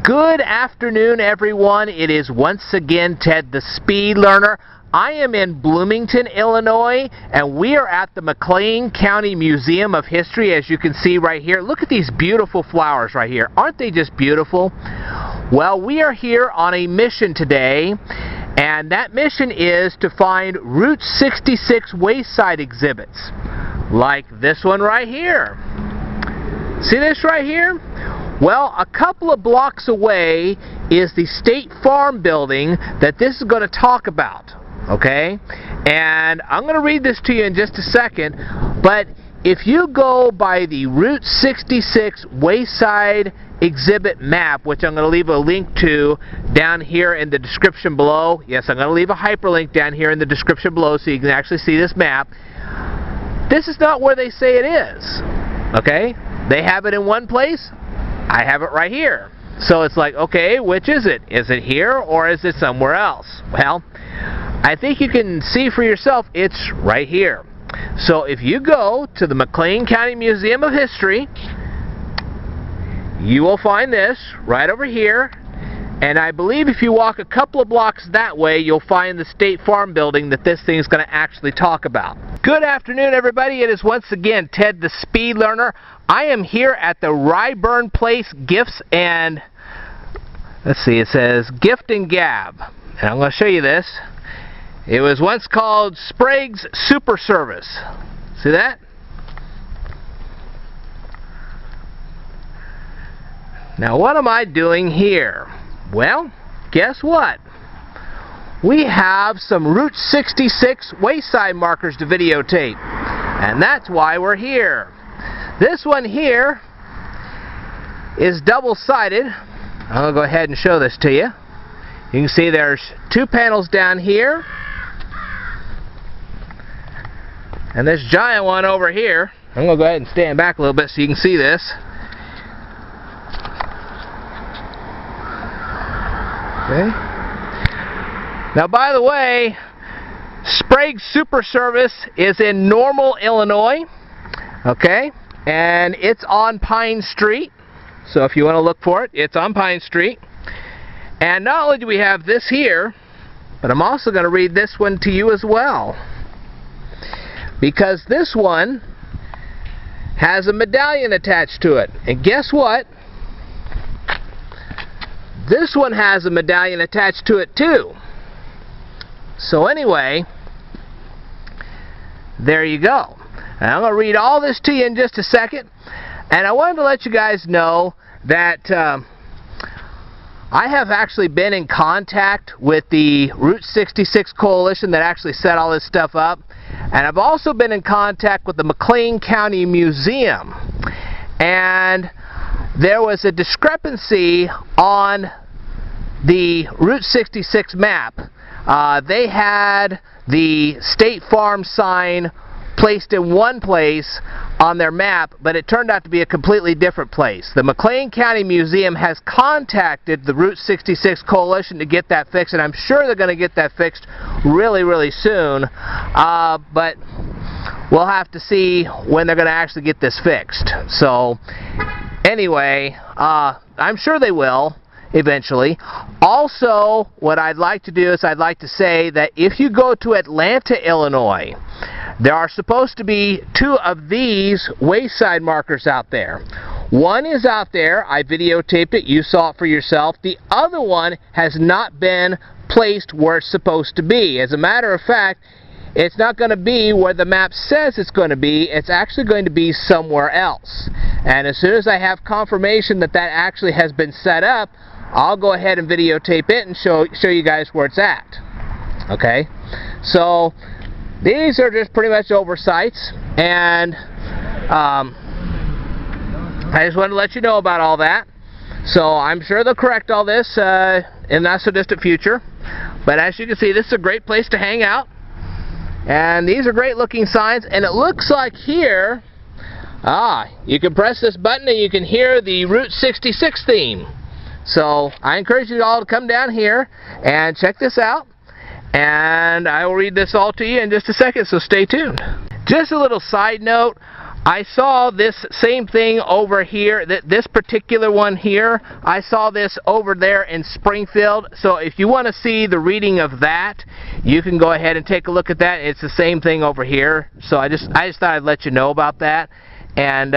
Good afternoon, everyone. It is once again Ted the Speed Learner. I am in Bloomington, Illinois, and we are at the Mclean County Museum of History, as you can see right here. Look at these beautiful flowers right here. Aren't they just beautiful? Well, we are here on a mission today, and that mission is to find Route 66 wayside exhibits, like this one right here. See this right here? Well, a couple of blocks away is the State Farm building that this is going to talk about, okay? And I'm going to read this to you in just a second, but if you go by the Route 66 wayside exhibit map, which I'm going to leave a link to down here in the description below. Yes, I'm going to leave a hyperlink down here in the description below so you can actually see this map. This is not where they say it is, okay? They have it in one place. I have it right here. So it's like, okay, which is it? Is it here or is it somewhere else? Well, I think you can see for yourself it's right here. So if you go to the Mclean County Museum of History, you will find this right over here. And I believe if you walk a couple of blocks that way, you'll find the State Farm building that this thing is going to actually talk about. Good afternoon, everybody. It is once again Ted the Speed Learner. I am here at the Ryburn Place Gifts and, let's see, it says Gift and Gab. And I'm going to show you this. It was once called Sprague's Super Service. See that? Now what am I doing here? Well, guess what? We have some Route 66 wayside markers to videotape. And that's why we're here. This one here is double-sided. I'm going to go ahead and show this to you. You can see there's two panels down here. And this giant one over here. I'm going to go ahead and stand back a little bit so you can see this. Okay. Now, by the way, Sprague's Super Service is in Normal, Illinois. Okay. And it's on Pine Street. So if you want to look for it, it's on Pine Street. And not only do we have this here, but I'm also going to read this one to you as well. Because this one has a medallion attached to it. And guess what? This one has a medallion attached to it too. So anyway, there you go. And I'm going to read all this to you in just a second. And I wanted to let you guys know that I have actually been in contact with the Route 66 Coalition that actually set all this stuff up. And I've also been in contact with the Mclean County Museum. And there was a discrepancy on the Route 66 map. They had the State Farm sign placed in one place on their map, but it turned out to be a completely different place. The Mclean County Museum has contacted the Route 66 Coalition to get that fixed, and I'm sure they're going to get that fixed really, really soon. But we'll have to see when they're going to actually get this fixed. So, anyway, I'm sure they will eventually. Also, what I'd like to do is I'd like to say that if you go to Atlanta, Illinois, there are supposed to be two of these wayside markers out there. One is out there. I videotaped it. You saw it for yourself. The other one has not been placed where it's supposed to be. As a matter of fact, it's not going to be where the map says it's going to be. It's actually going to be somewhere else. And as soon as I have confirmation that that actually has been set up, I'll go ahead and videotape it and show you guys where it's at. Okay? So these are just pretty much oversights, and I just wanted to let you know about all that. So I'm sure they'll correct all this in not so distant future. But as you can see, this is a great place to hang out. And these are great looking signs, and it looks like here, you can press this button and you can hear the Route 66 theme. So I encourage you all to come down here and check this out. And I will read this all to you in just a second, so stay tuned. Just a little side note, I saw this same thing over here, this particular one here, I saw this over there in Springfield. So if you want to see the reading of that, you can go ahead and take a look at that. It's the same thing over here. So I just thought I'd let you know about that. And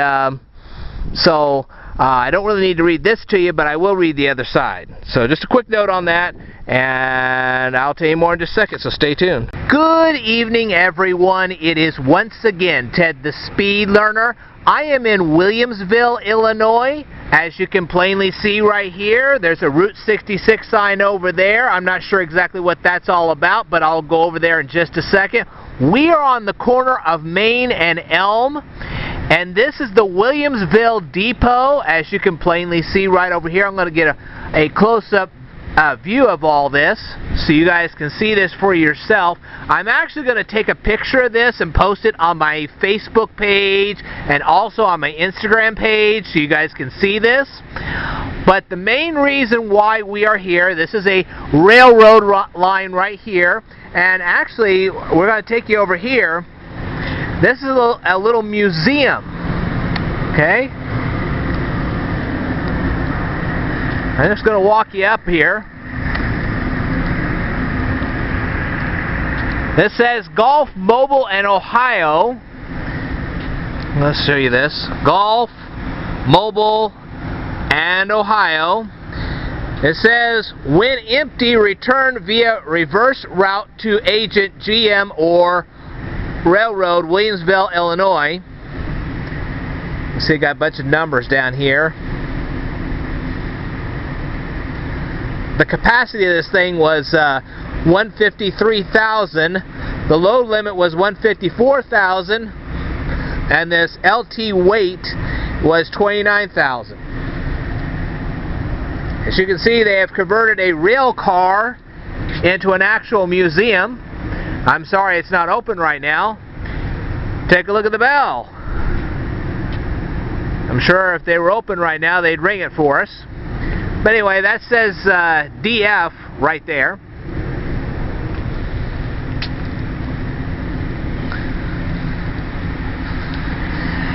I don't really need to read this to you, but I will read the other side. So just a quick note on that, and I'll tell you more in just a second, so stay tuned. Good evening, everyone. It is once again Ted the Speed Learner. I am in Williamsville, Illinois. As you can plainly see right here, there's a Route 66 sign over there. I'm not sure exactly what that's all about, but I'll go over there in just a second. We are on the corner of Main and Elm. And this is the Williamsville Depot, as you can plainly see right over here. I'm going to get a close-up view of all this so you guys can see this for yourself. I'm actually going to take a picture of this and post it on my Facebook page and also on my Instagram page so you guys can see this. But the main reason why we are here, this is a railroad line right here, and actually we're going to take you over here. This is a little museum, okay? I'm just going to walk you up here. This says Golf, Mobile, and Ohio. Let's show you this. Golf, Mobile, and Ohio. It says, when empty, return via reverse route to agent GM or Railroad, Williamsville, Illinois. You see, got a bunch of numbers down here. The capacity of this thing was 153,000. The load limit was 154,000, and this LT weight was 29,000. As you can see, they have converted a rail car into an actual museum. I'm sorry it's not open right now. Take a look at the bell. I'm sure if they were open right now, they'd ring it for us. But anyway, that says DF right there.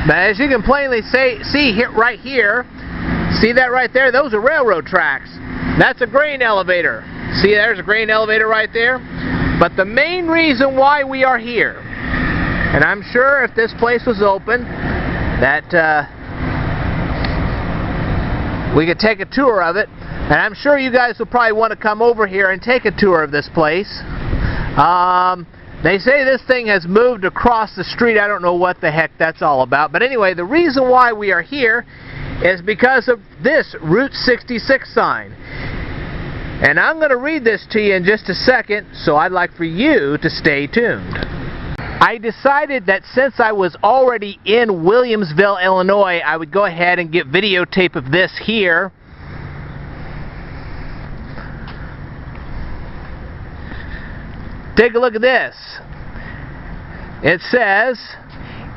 But as you can plainly see here, right here, see that right there? Those are railroad tracks. That's a grain elevator. See, there's a grain elevator right there. But the main reason why we are here, and I'm sure if this place was open, that we could take a tour of it, and I'm sure you guys will probably want to come over here and take a tour of this place. They say this thing has moved across the street. I don't know what the heck that's all about. But anyway, the reason why we are here is because of this Route 66 sign. And I'm going to read this to you in just a second, so I'd like for you to stay tuned. I decided that since I was already in Williamsville, Illinois, I would go ahead and get videotape of this here. Take a look at this. It says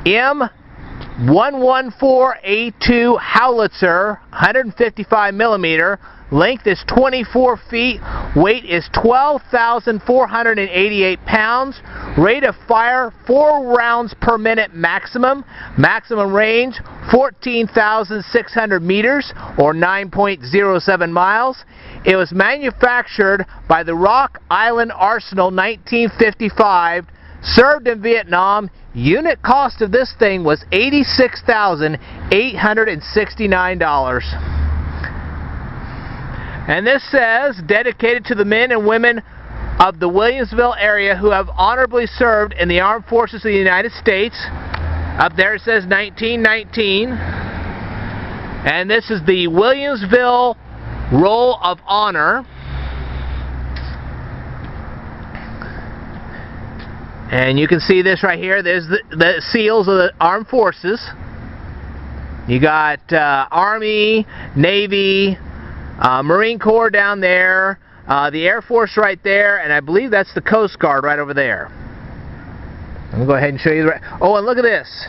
M114A2 howitzer, 155 millimeter. Length is 24 feet. Weight is 12,488 pounds. Rate of fire, 4 rounds per minute maximum. Maximum range, 14,600 meters or 9.07 miles. It was manufactured by the Rock Island Arsenal 1955. Served in Vietnam. Unit cost of this thing was $86,869. And this says, dedicated to the men and women of the Williamsville area who have honorably served in the Armed Forces of the United States. Up there it says 1919. And this is the Williamsville Roll of Honor. And you can see this right here. There's the seals of the Armed Forces. You got Army, Navy, Marine Corps down there, the Air Force right there, and I believe that's the Coast Guard right over there. I'm going to go ahead and show you the... Oh, and look at this.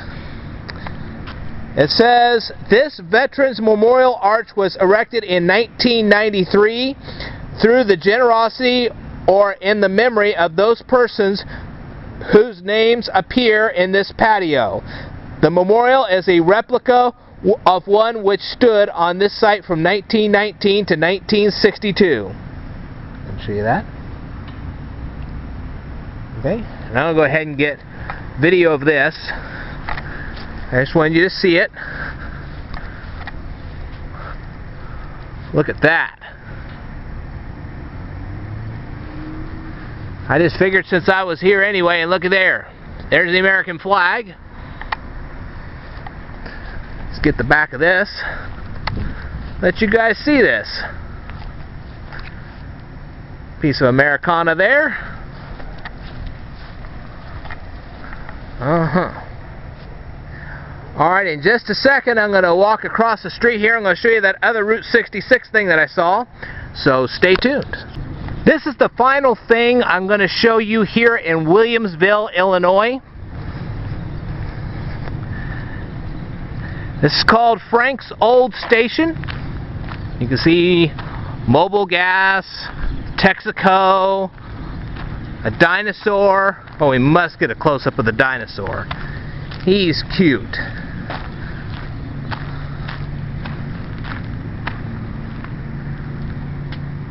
It says, this Veterans Memorial Arch was erected in 1993 through the generosity or in the memory of those persons whose names appear in this patio. The memorial is a replica of one which stood on this site from 1919 to 1962. I'll show you that. Okay, and I'll go ahead and get video of this. I just wanted you to see it. Look at that. I just figured since I was here anyway, and look at there. There's the American flag. Let's get the back of this. Let you guys see this. Piece of Americana there. Alright, in just a second I'm going to walk across the street here. I'm going to show you that other Route 66 thing that I saw. So stay tuned. This is the final thing I'm going to show you here in Williamsville, Illinois. This is called Frank's Old Station. You can see Mobil Gas, Texaco, a dinosaur. Oh, we must get a close-up of the dinosaur. He's cute.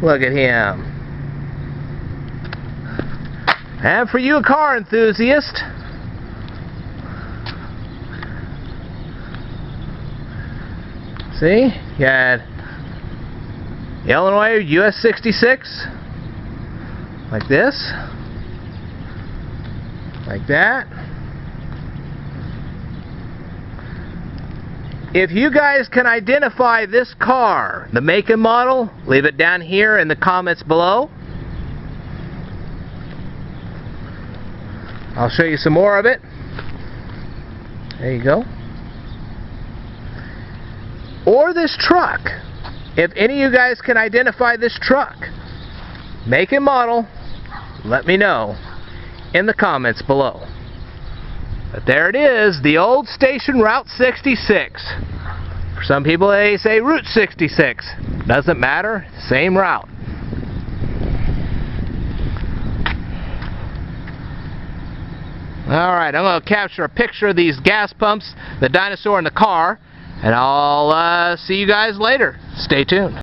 Look at him. And for you, a car enthusiast, see, you had Illinois US 66, like this, like that. If you guys can identify this car, the make and model, leave it down here in the comments below. I'll show you some more of it. There you go. Or this truck. If any of you guys can identify this truck, make and model, let me know in the comments below. But there it is, the old station, Route 66. For some people they say Route 66. Doesn't matter, same route. Alright, I'm going to capture a picture of these gas pumps, the dinosaur, and the car, and I'll see you guys later. Stay tuned.